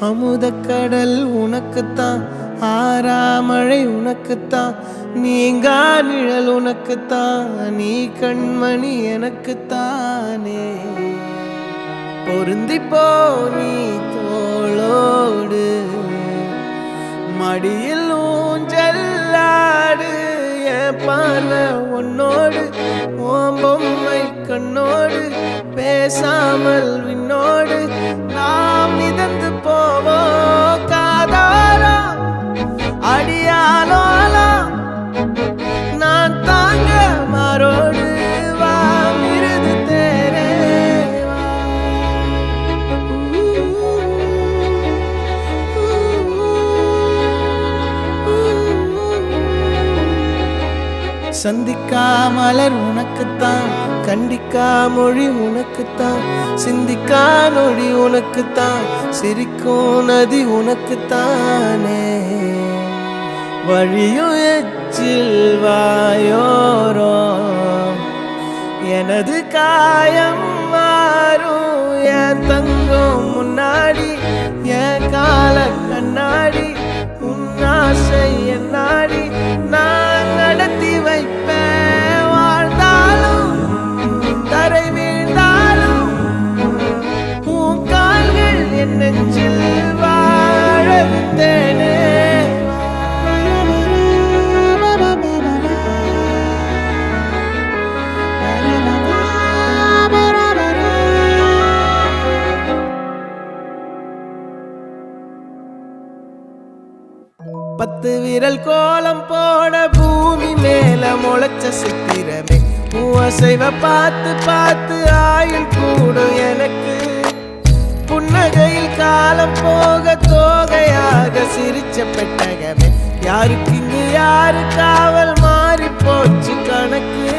அமுதக்கடல் உனக்குத்தான், ஆறாமழை உனக்குத்தான், நீங்கா நிழல் உனக்குத்தான், நீ கண்மணி எனக்குத்தானே. பொருந்திப்போ நீ தோளோடு, மடியில் ஊஞ்சல்லாடு, என் பார்வை உன்னோடு, ஓம் பொம்மை கண்ணோடு, பேசாமல் விண்ணோடு நாம் மிதந்து போவோம் காதாரா அடியாலோலா. நான் தாங்க மாறோடு வா மிருது தேரே வா. சந்திக்கா மலர் உனக்குத்தான், கண்டிக்கா மொழி உனக்குத்தான், சிந்திக்கா நொடி உனக்குத்தான், சிரிக்கும் நதி உனக்குத்தானே. வழியும் எச்சில் வாயோரோ எனது காயம் மாறும், என் தங்கம் முன்னாடி என் கால கண்ணாடி, உன் ஆசை என் நாடி நான் நடத்தி வைப்பேன். வாழ்ந்தாலும் தரை வீழ்ந்தாலும் உன் கால்கள் என் நெஞ்சில் வாழ விட்டேனே. பத்து விரல் கோலம் போட பூமி மேல முளைச்ச சித்திரமே, அசைவ பார்த்து பார்த்து ஆயுள் கூடும் எனக்கு. புன்னகையில் காலம் போக தோகையாக சிரிச்ச பெட்டகமே, யாருக்கு இங்கு யாரு காவல் மாறி போச்சு கணக்கு.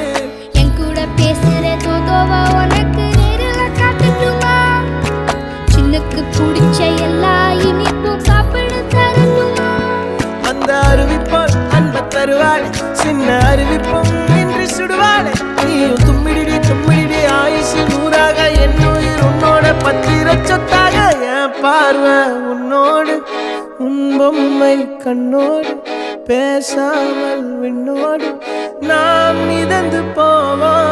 என் கூட பேசுற தோதோவா உனக்கு நேரில் காட்டட்டுமா? சின்னுக்கு பிடிச்ச எல்லா இனிப்பும் சாப்பிட தரட்டுமா? அந்த அருவிப்போல் அன்ப தருவாளே, சின்ன அருவிப்பும் நின்று சுடுவாளே. நீயும் தும்மிடி தும்மிடி ஆயுசு நூறாக, என் உயிர் உன்னோட பத்திர சொத்தாக. என் பார்வை உன்னோடு, உன் பொம்மை கண்ணோடு, பேசாமல் விண்ணோடு நாம் மிதந்து போவோம்.